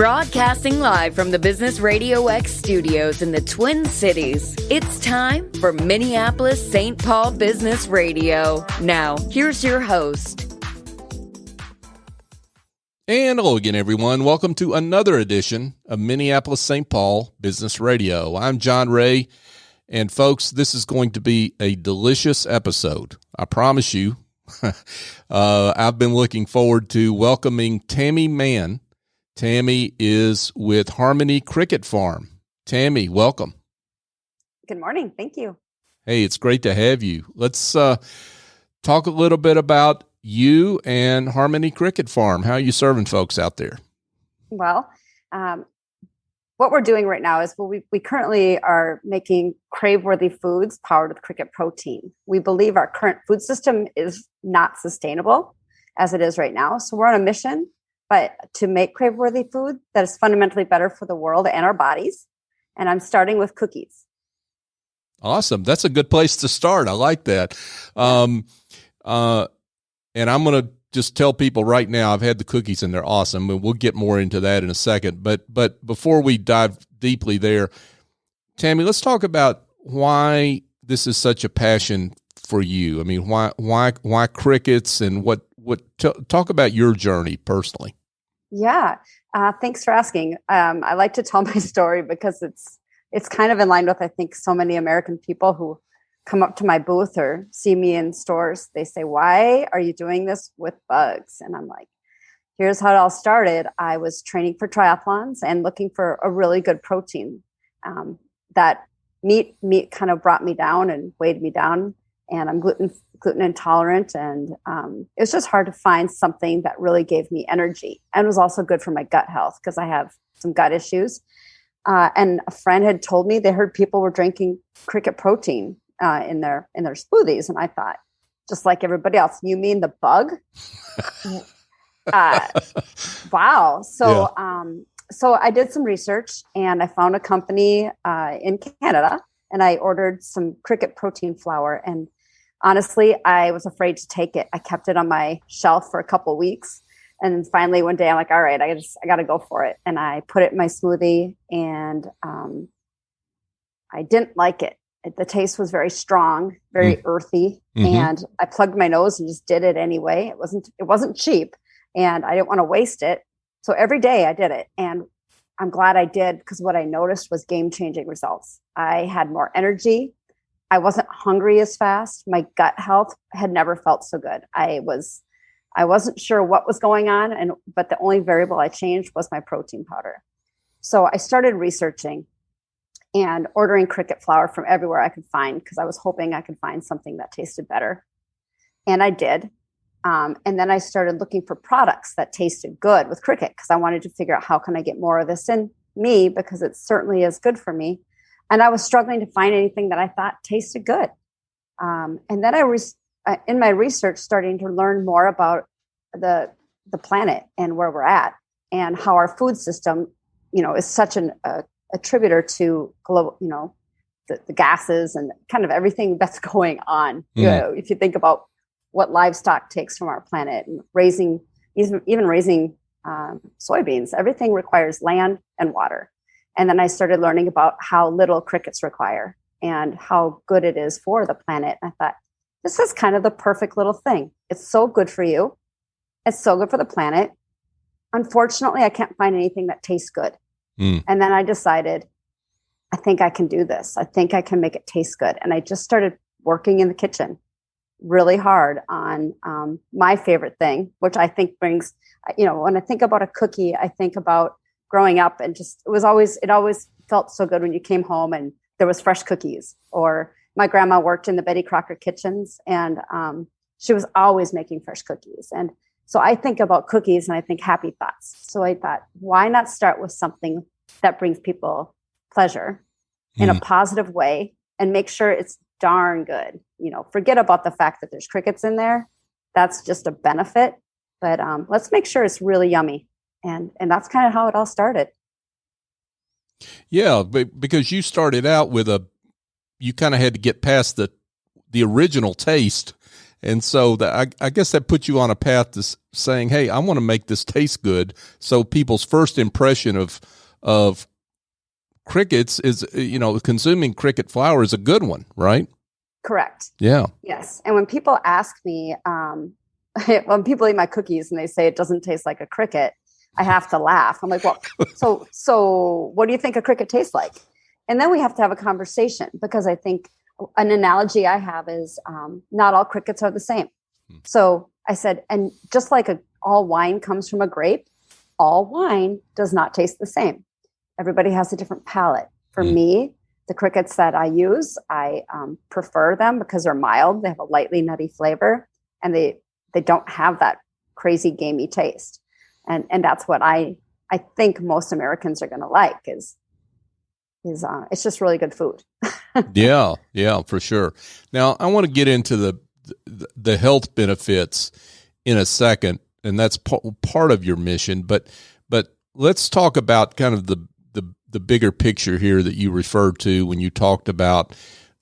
Broadcasting live from the Business RadioX studios in the Twin Cities, it's time for Minneapolis-St. Paul Business Radio. Now, here's your host. And hello again, everyone. Welcome to another edition of Minneapolis-St. Paul Business Radio. I'm John Ray, and folks, this is going to be a delicious episode. I promise you. I've been looking forward to welcoming Tammy Mann. Tammy is with Harmony Cricket Farm. Tammy, welcome. Good morning. Thank you. Hey, it's great to have you. Let's talk a little bit about you and Harmony Cricket Farm. How are you serving folks out there? Well, what we're doing right now is we currently are making crave-worthy foods powered with cricket protein. We believe our current food system is not sustainable as it is right now. So we're on a mission but to make crave-worthy food that is fundamentally better for the world and our bodies. And I'm starting with cookies. Awesome. That's a good place to start. I like that. And I'm going to just tell people right now, I've had the cookies and they're awesome. And we'll get more into that in a second. But before we dive deeply there, Tammy, let's talk about why this is such a passion for you. I mean, why crickets and talk about your journey personally. Yeah. Thanks for asking. I like to tell my story because it's kind of in line with, I think, so many American people who come up to my booth or see me in stores. They say, why are you doing this with bugs? And I'm like, here's how it all started. I was training for triathlons and looking for a really good protein. That meat kind of brought me down and weighed me down. And I'm gluten intolerant. And it was just hard to find something that really gave me energy and was also good for my gut health because I have some gut issues. And a friend had told me they heard people were drinking cricket protein in their smoothies. And I thought, just like everybody else, you mean the bug? Wow. So, yeah. So I did some research and I found a company in Canada and I ordered some cricket protein flour. And honestly, I was afraid to take it. I kept it on my shelf for a couple of weeks. And finally one day I'm like, all right, I got to go for it. And I put it in my smoothie and I didn't like it. The taste was very strong, very earthy. Mm-hmm. And I plugged my nose and just did it anyway. It wasn't cheap and I didn't want to waste it. So every day I did it. And I'm glad I did because what I noticed was game-changing results. I had more energy. I wasn't hungry as fast. My gut health had never felt so good. I wasn't sure what was going on, but the only variable I changed was my protein powder. So I started researching and ordering cricket flour from everywhere I could find because I was hoping I could find something that tasted better. And I did. And then I started looking for products that tasted good with cricket because I wanted to figure out how can I get more of this in me because it certainly is good for me. And I was struggling to find anything that I thought tasted good. And then I was in my research starting to learn more about the planet and where we're at and how our food system, is such a attributor to global, the gases and kind of everything that's going on. Mm. If you think about what livestock takes from our planet and even raising soybeans, everything requires land and water. And then I started learning about how little crickets require and how good it is for the planet. And I thought, this is kind of the perfect little thing. It's so good for you. It's so good for the planet. Unfortunately, I can't find anything that tastes good. Mm. And then I decided, I think I can do this. I think I can make it taste good. And I just started working in the kitchen really hard on my favorite thing, which I think brings, when I think about a cookie, I think about growing up and it always felt so good when you came home and there was fresh cookies. Or my grandma worked in the Betty Crocker kitchens and she was always making fresh cookies. And so I think about cookies and I think happy thoughts. So I thought, why not start with something that brings people pleasure in a positive way and make sure it's darn good. Forget about the fact that there's crickets in there. That's just a benefit. But let's make sure it's really yummy. And that's kind of how it all started. Yeah, because you started out with you kind of had to get past the original taste And so I guess that puts you on a path to saying, hey, I want to make this taste good. So people's first impression of crickets is, consuming cricket flour is a good one, right? Correct. Yeah. Yes. And when people ask me, when people eat my cookies and they say it doesn't taste like a cricket, I have to laugh. I'm like, well, so what do you think a cricket tastes like? And then we have to have a conversation, because I think an analogy I have is not all crickets are the same. So I said, and just like all wine comes from a grape, all wine does not taste the same. Everybody has a different palate. For me, the crickets that I use, I prefer them because they're mild. They have a lightly nutty flavor, and they don't have that crazy gamey taste. And that's what I think most Americans are going to like is it's just really good food. Yeah, for sure. Now I want to get into the health benefits in a second, and that's part of your mission. But let's talk about kind of the bigger picture here that you referred to when you talked about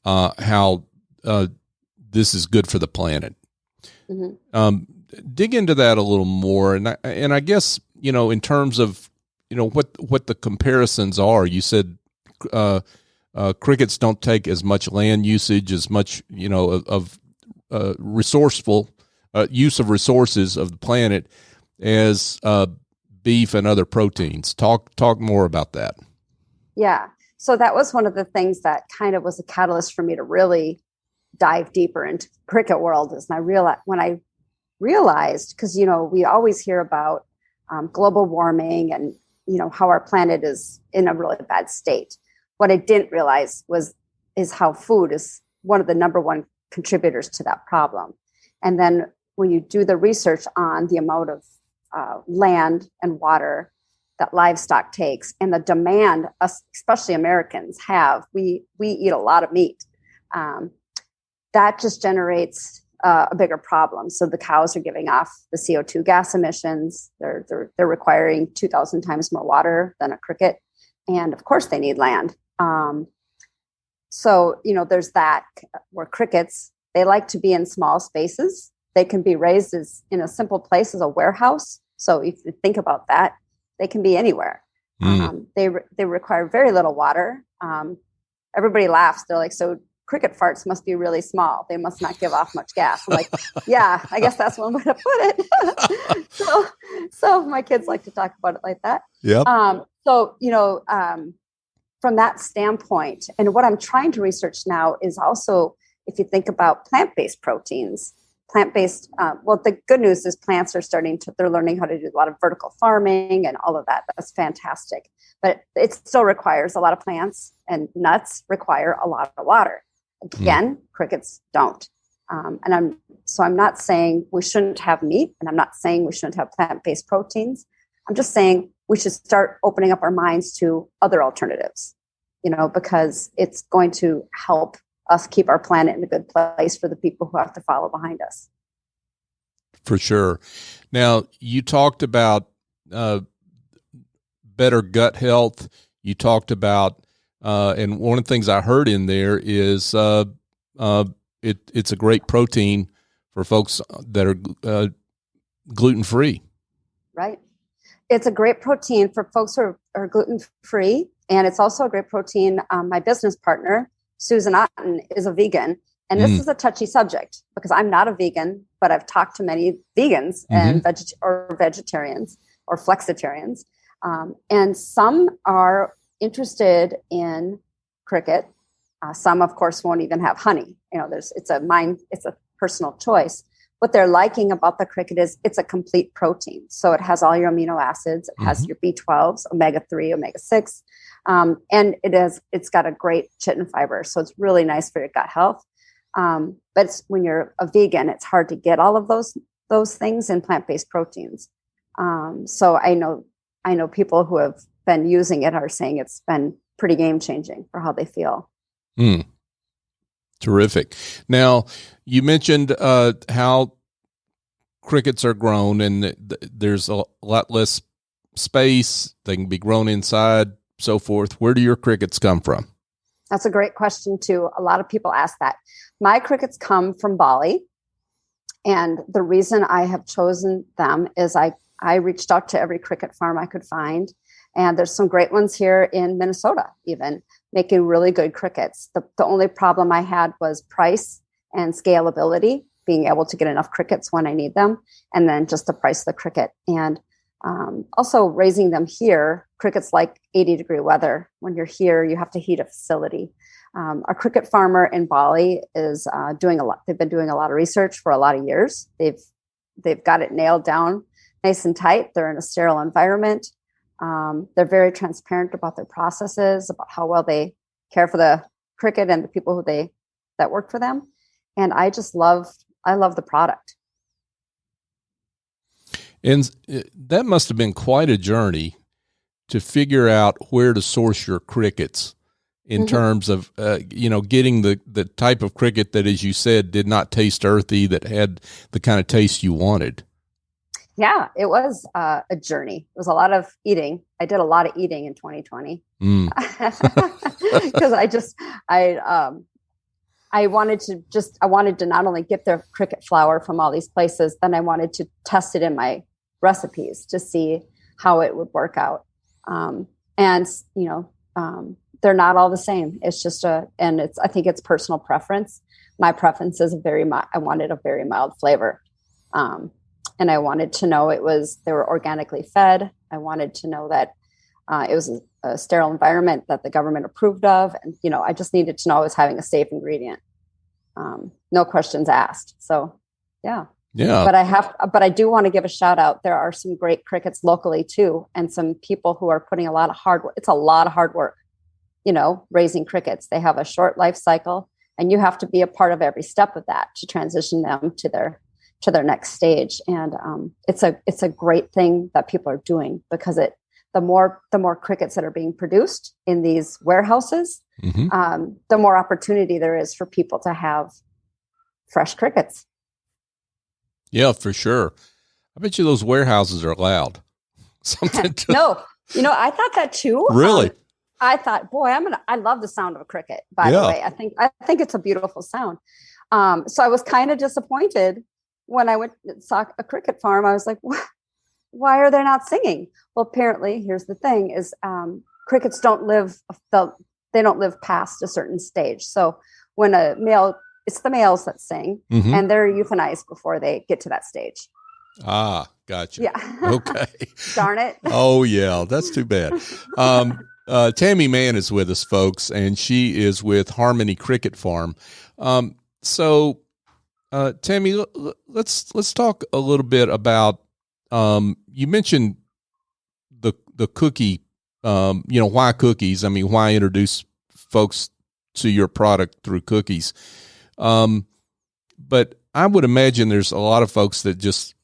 how this is good for the planet. Mm-hmm. Dig into that a little more, and I guess in terms of what the comparisons are. You said crickets don't take as much land usage, as much of resourceful use of resources of the planet as beef and other proteins. Talk more about that. Yeah. So that was one of the things that kind of was a catalyst for me to really dive deeper into the cricket world. Is when I realized, because we always hear about global warming and how our planet is in a really bad state. What I didn't realize is how food is one of the number one contributors to that problem. And then when you do the research on the amount of land and water that livestock takes, and the demand, especially Americans have, we eat a lot of meat. That just generates a bigger problem. So the cows are giving off the CO2 gas emissions. They're requiring 2,000 times more water than a cricket, and of course they need land. So there's that, where crickets, they like to be in small spaces. They can be raised in a simple place as a warehouse. So if you think about that, they can be anywhere. They require very little water. Everybody laughs. They're like, so cricket farts must be really small. They must not give off much gas. I'm like, yeah, I guess that's one way to put it. So my kids like to talk about it like that. Yep. From that standpoint, and what I'm trying to research now is also, if you think about plant-based proteins, the good news is plants are they're learning how to do a lot of vertical farming and all of that. That's fantastic. But it still requires a lot of plants, and nuts require a lot of water. Again, crickets don't. I'm not saying we shouldn't have meat, and I'm not saying we shouldn't have plant-based proteins. I'm just saying we should start opening up our minds to other alternatives, because it's going to help us keep our planet in a good place for the people who have to follow behind us. For sure. Now, you talked about better gut health. You talked about, and one of the things I heard in there is it's a great protein for folks that are gluten-free. Right. It's a great protein for folks who are gluten-free, and it's also a great protein. My business partner, Susan Otten, is a vegan, and this is a touchy subject because I'm not a vegan, but I've talked to many vegans and vegetarians or flexitarians, and some are interested in cricket. Some, of course, won't even have honey. It's a personal choice. What they're liking about the cricket is it's a complete protein. So it has all your amino acids. It has your B12s, omega-3, omega-6. And it's got a great chitin fiber. So it's really nice for your gut health. But when you're a vegan, it's hard to get all of those things in plant-based proteins. So I know people who have been using it are saying it's been pretty game-changing for how they feel. Terrific. Now, you mentioned how crickets are grown, and there's a lot less space. They can be grown inside, so forth. Where do your crickets come from? That's a great question, too. A lot of people ask that. My crickets come from Bali. And the reason I have chosen them is I reached out to every cricket farm I could find. And there's some great ones here in Minnesota, even making really good crickets. The only problem I had was price and scalability, being able to get enough crickets when I need them, and then just the price of the cricket. And also raising them here, crickets like 80-degree weather. When you're here, you have to heat a facility. Our cricket farmer in Bali is doing a lot. They've been doing a lot of research for a lot of years. They've got it nailed down nice and tight. They're in a sterile environment. They're very transparent about their processes, about how well they care for the cricket and the people that work for them. And I love the product. And that must have been quite a journey to figure out where to source your crickets in terms of, getting the type of cricket that, as you said, did not taste earthy, that had the kind of taste you wanted. Yeah, it was a journey. It was a lot of eating. I did a lot of eating in 2020 because I wanted to not only get their cricket flour from all these places, then I wanted to test it in my recipes to see how it would work out. They're not all the same. It's just I think it's personal preference. My preference is I wanted a very mild flavor. And I wanted to know they were organically fed. I wanted to know that it was a sterile environment that the government approved of. And, I just needed to know I was having a safe ingredient. No questions asked. So, yeah. Yeah. But I do want to give a shout out. There are some great crickets locally too. And some people who are putting a lot of hard work. It's a lot of hard work, raising crickets. They have a short life cycle and you have to be a part of every step of that to transition them to their next stage. And it's a great thing that people are doing because the more crickets that are being produced in these warehouses, the more opportunity there is for people to have fresh crickets. Yeah, for sure. I bet you those warehouses are loud. No, I thought that too. Really? I thought, boy, I love the sound of a cricket, by the way. I think it's a beautiful sound. So I was kind of disappointed when I went and saw a cricket farm. I was like, why are they not singing? Well, apparently, here's the thing is crickets don't live past a certain stage. So when it's the males that sing and they're euthanized before they get to that stage. Ah, gotcha. Yeah. Okay. Darn it. Oh yeah. That's too bad. Tammy Mann is with us, folks, and she is with Harmony Cricket Farm. So Tammy, let's talk a little bit about, you mentioned the cookie, why cookies? I mean, why introduce folks to your product through cookies? But I would imagine there's a lot of folks that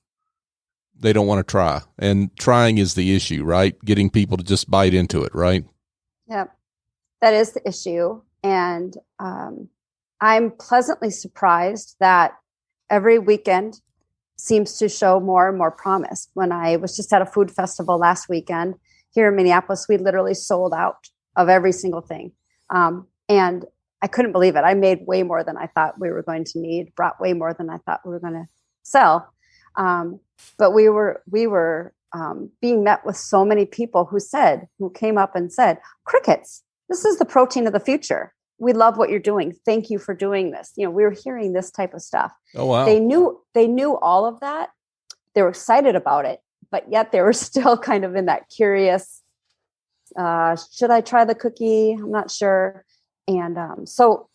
they don't want to try, and trying is the issue, right? Getting people to just bite into it, right? Yep. That is the issue. And, I'm pleasantly surprised that every weekend seems to show more and more promise. When I was just at a food festival last weekend here in Minneapolis, we literally sold out of every single thing. And I couldn't believe it. I made way more than I thought we were going to need, brought way more than I thought we were going to sell. But we were being met with so many people who came up and said, crickets, this is the protein of the future. We love what you're doing. Thank you for doing this. We were hearing this type of stuff. Oh, wow. They knew all of that. They were excited about it, but yet they were still kind of in that curious, should I try the cookie? I'm not sure. And so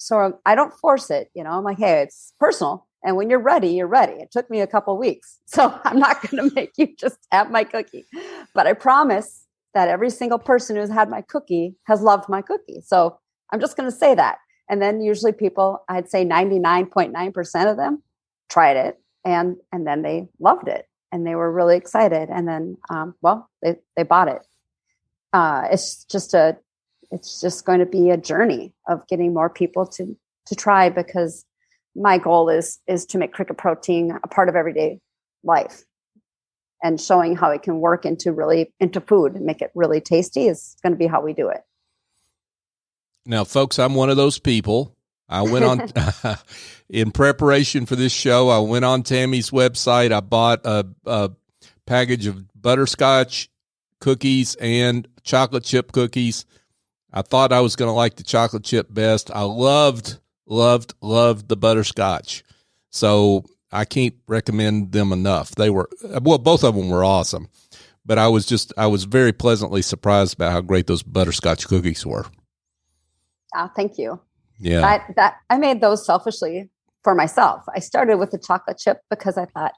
I don't force it. I'm like, hey, it's personal. And when you're ready, you're ready. It took me a couple of weeks. So I'm not going to make you just have my cookie. But I promise that every single person who's had my cookie has loved my cookie. So I'm just going to say that. And then usually people, I'd say 99.9% of them tried it and then they loved it and they were really excited. And then, they bought it. It's just going to be a journey of getting more people to try, because my goal is to make cricket protein a part of everyday life, and showing how it can work into food and make it really tasty is going to be how we do it. Now, folks, I'm one of those people. I went on in preparation for this show. I went on Tammy's website. I bought a package of butterscotch cookies and chocolate chip cookies. I thought I was going to like the chocolate chip best. I loved the butterscotch. So I can't recommend them enough. They were, well, both of them were awesome, but I was very pleasantly surprised about how great those butterscotch cookies were. Oh, thank you. Yeah. That I made those selfishly for myself. I started with the chocolate chip because I thought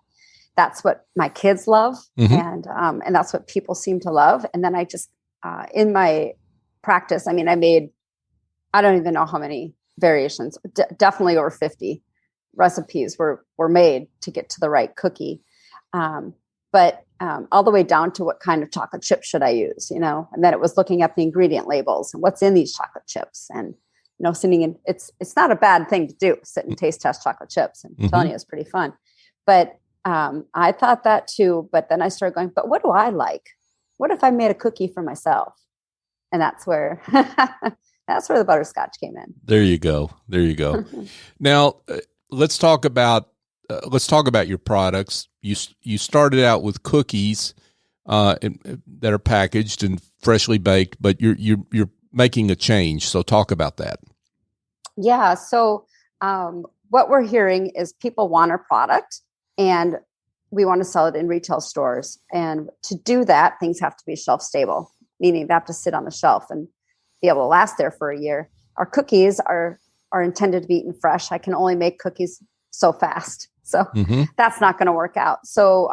that's what my kids love. And that's what people seem to love. And then I just, in my practice, I don't even know how many variations, definitely over 50 recipes were made to get to the right cookie. But all the way down to what kind of chocolate chip should I use, and then it was looking at the ingredient labels and what's in these chocolate chips and, sitting in, it's not a bad thing to do, sit and taste test chocolate chips. And I'm telling you, it's pretty fun. But I thought that too, but then I started going, but what do I like? What if I made a cookie for myself? And that's where the butterscotch came in. There you go. Now let's talk about your products. You started out with cookies that are packaged and freshly baked, but you're making a change. So talk about that. Yeah. So what we're hearing is people want our product and we want to sell it in retail stores. And to do that, things have to be shelf stable, meaning they have to sit on the shelf and be able to last there for a year. Our cookies are intended to be eaten fresh. I can only make cookies so fast. So that's not going to work out. So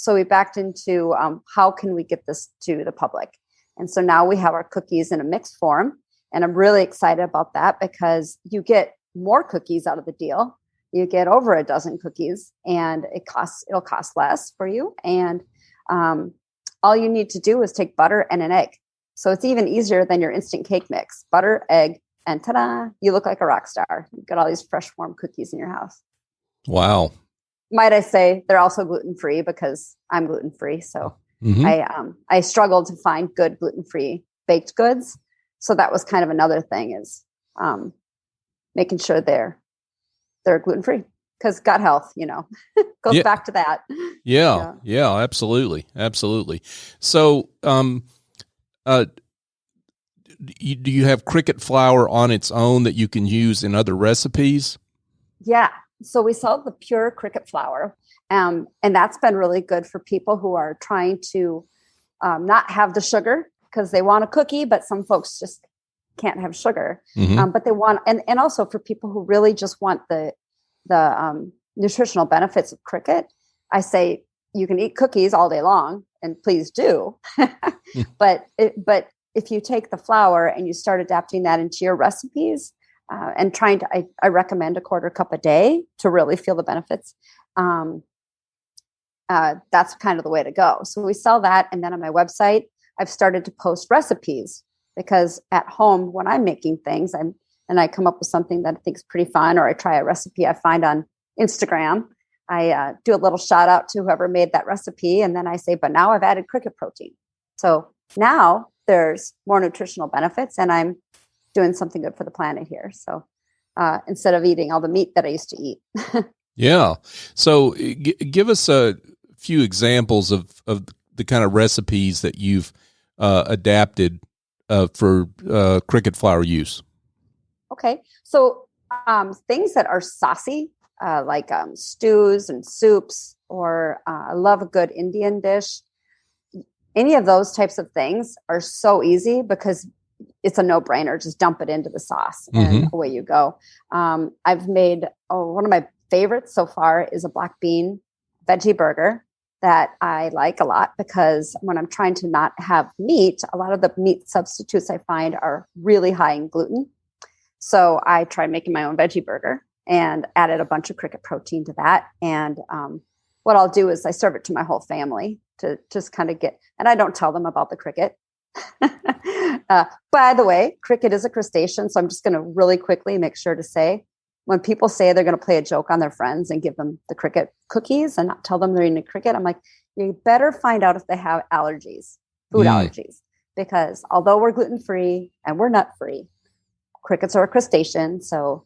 we backed into how can we get this to the public? And so now we have our cookies in a mixed form. And I'm really excited about that because you get more cookies out of the deal. You get over a dozen cookies and it'll cost less for you. And all you need to do is take butter and an egg. So it's even easier than your instant cake mix. Butter, egg, and ta-da, you look like a rock star. You've got all these fresh, warm cookies in your house. Wow. Might I say they're also gluten-free because I'm gluten-free. So I struggled to find good gluten-free baked goods. So that was kind of another thing is making sure they're gluten-free because gut health, goes back to that. Yeah, absolutely. So, do you have cricket flour on its own that you can use in other recipes? Yeah. So we sell the pure cricket flour. And that's been really good for people who are trying to not have the sugar because they want a cookie, but some folks just can't have sugar. But they want, and also for people who really just want the nutritional benefits of cricket, I say you can eat cookies all day long, and please do. But if you take the flour and you start adapting that into your recipes and I recommend a quarter cup a day to really feel the benefits. That's kind of the way to go. So we sell that. And then on my website, I've started to post recipes because at home, when I'm making things and I come up with something that I think is pretty fun, or I try a recipe I find on Instagram, I do a little shout out to whoever made that recipe. And then I say, but now I've added cricket protein. So now there's more nutritional benefits and I'm doing something good for the planet here. So instead of eating all the meat that I used to eat. Yeah. So give us a few examples of the kind of recipes that you've adapted for cricket flour use. Okay. So things that are saucy, like stews and soups, or I love a good Indian dish. Any of those types of things are so easy because it's a no-brainer. Just dump it into the sauce and away you go. I've made, one of my favorites so far is a black bean veggie burger that I like a lot because when I'm trying to not have meat, a lot of the meat substitutes I find are really high in gluten. So I tried making my own veggie burger and added a bunch of cricket protein to that. And what I'll do is I serve it to my whole family to just kind of and I don't tell them about the cricket. By the way, cricket is a crustacean. So I'm just going to really quickly make sure to say, when people say they're going to play a joke on their friends and give them the cricket cookies and not tell them they're eating a cricket, I'm like, you better find out if they have allergies, food allergies, because although we're gluten-free and we're nut-free, crickets are a crustacean. So,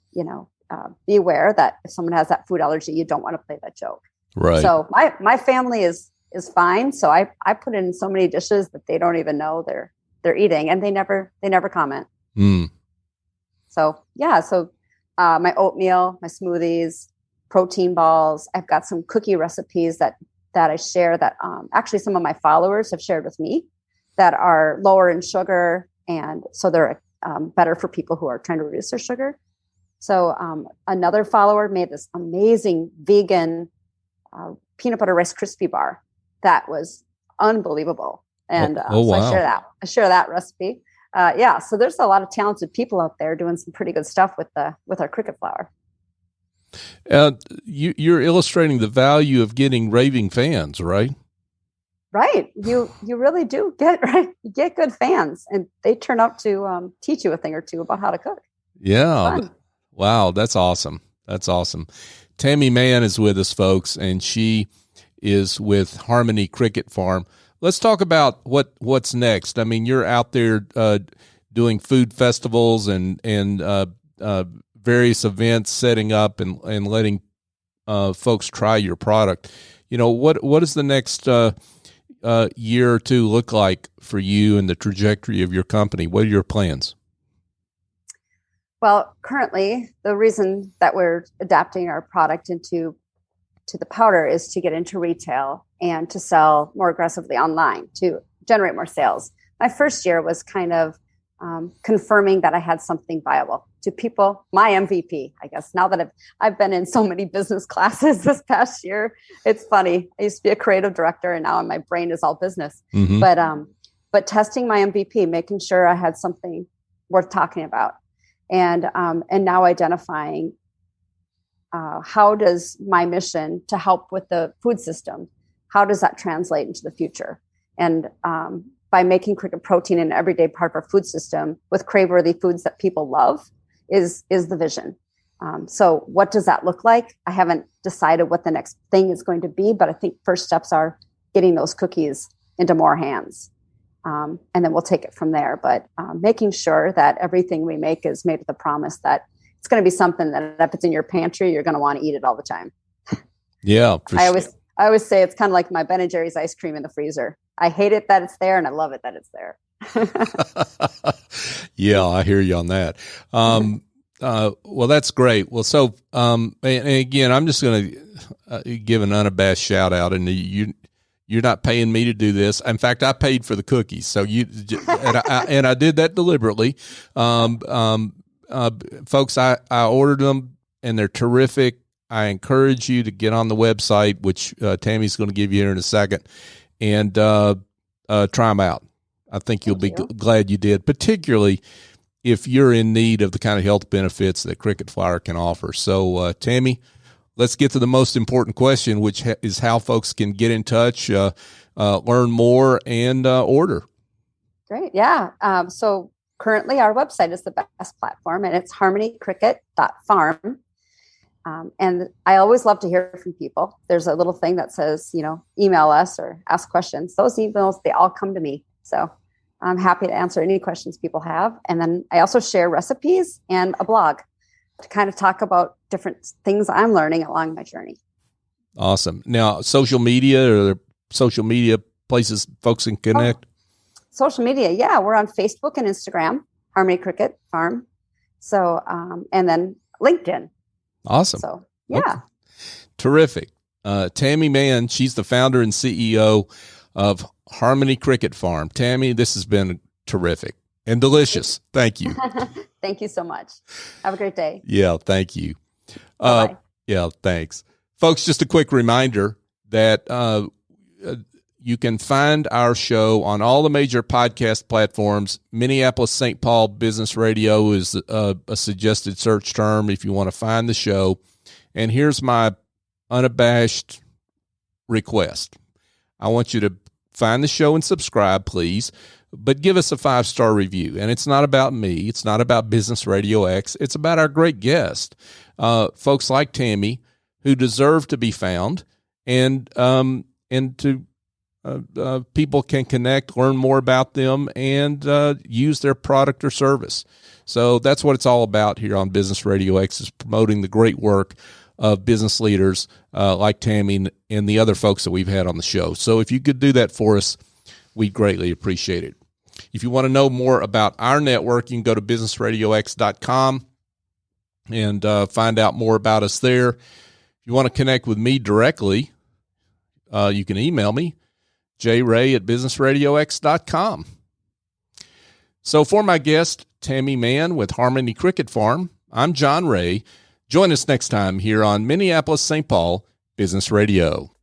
be aware that if someone has that food allergy, you don't want to play that joke. Right. So my family is fine. So I put in so many dishes that they don't even know they're eating, and they never comment. So yeah. So my oatmeal, my smoothies, protein balls. I've got some cookie recipes that I share that actually some of my followers have shared with me that are lower in sugar. And so they're better for people who are trying to reduce their sugar. So another follower made this amazing vegan peanut butter Rice Krispie bar that was unbelievable. And wow. So I share that recipe. So there's a lot of talented people out there doing some pretty good stuff with our cricket flour. You're illustrating the value of getting raving fans, right? Right. You really do you get good fans, and they turn out to teach you a thing or two about how to cook. Yeah. Wow. That's awesome. That's awesome. Tammy Mann is with us, folks, and she is with Harmony Cricket Farm. Let's talk about what's next. I mean, you're out there doing food festivals and various events, setting up and letting folks try your product. What does the next year or two look like for you and the trajectory of your company? What are your plans? Well, currently, the reason that we're adapting our product to the powder is to get into retail and to sell more aggressively online to generate more sales. My first year was kind of confirming that I had something viable to people. My MVP, I guess. Now that I've been in so many business classes this past year, it's funny. I used to be a creative director, and now my brain is all business. Mm-hmm. But testing my MVP, making sure I had something worth talking about. And now identifying how does my mission to help with the food system, how does that translate into the future? And by making cricket protein an everyday part of our food system with crave-worthy foods that people love is the vision. So what does that look like? I haven't decided what the next thing is going to be, but I think first steps are getting those cookies into more hands. And then we'll take it from there. But making sure that everything we make is made with the promise that it's going to be something that if it's in your pantry, you're going to want to eat it all the time. Yeah. I always say it's kind of like my Ben & Jerry's ice cream in the freezer. I hate it that it's there, and I love it that it's there. Yeah, I hear you on that. Well, that's great. Well, so, and again, I'm just going to give an unabashed shout out, and you're not paying me to do this. In fact, I paid for the cookies. So and I did that deliberately. Folks, I ordered them, and they're terrific. I encourage you to get on the website, which Tammy's going to give you here in a second, and try them out. I think you'll be glad you did, particularly if you're in need of the kind of health benefits that cricket flour can offer. So, Tammy, let's get to the most important question, which is how folks can get in touch, learn more, and order. Great. Yeah. So currently our website is the best platform, and it's harmonycricket.farm. And I always love to hear from people. There's a little thing that says, email us or ask questions. Those emails, they all come to me. So I'm happy to answer any questions people have. And then I also share recipes and a blog to kind of talk about different things I'm learning along my journey. Awesome. Now, social media places folks can connect? Social media. Yeah. We're on Facebook and Instagram, Harmony Cricket Farm. So, and then LinkedIn. Awesome. So, yeah. Okay. Terrific. Tammy Mann, she's the founder and CEO of Harmony Cricket Farm. Tammy, this has been terrific and delicious. Thank you. Thank you so much. Have a great day. Yeah, thank you. Bye-bye. Yeah, thanks. Folks, just a quick reminder that you can find our show on all the major podcast platforms. Minneapolis-St. Paul Business Radio is a suggested search term if you want to find the show. And here's my unabashed request. I want you to find the show and subscribe, please, but give us a 5-star review. And it's not about me. It's not about Business RadioX. It's about our great guest, folks like Tammy, who deserve to be found and to people can connect, learn more about them, and use their product or service. So that's what it's all about here on Business Radio X, is promoting the great work of business leaders like Tammy and the other folks that we've had on the show. So if you could do that for us, we'd greatly appreciate it. If you want to know more about our network, you can go to businessradiox.com and find out more about us there. If you want to connect with me directly, you can email me, jray@businessradiox.com. So for my guest, Tammy Mann with Harmony Cricket Farm, I'm John Ray. Join us next time here on Minneapolis-St. Paul Business Radio.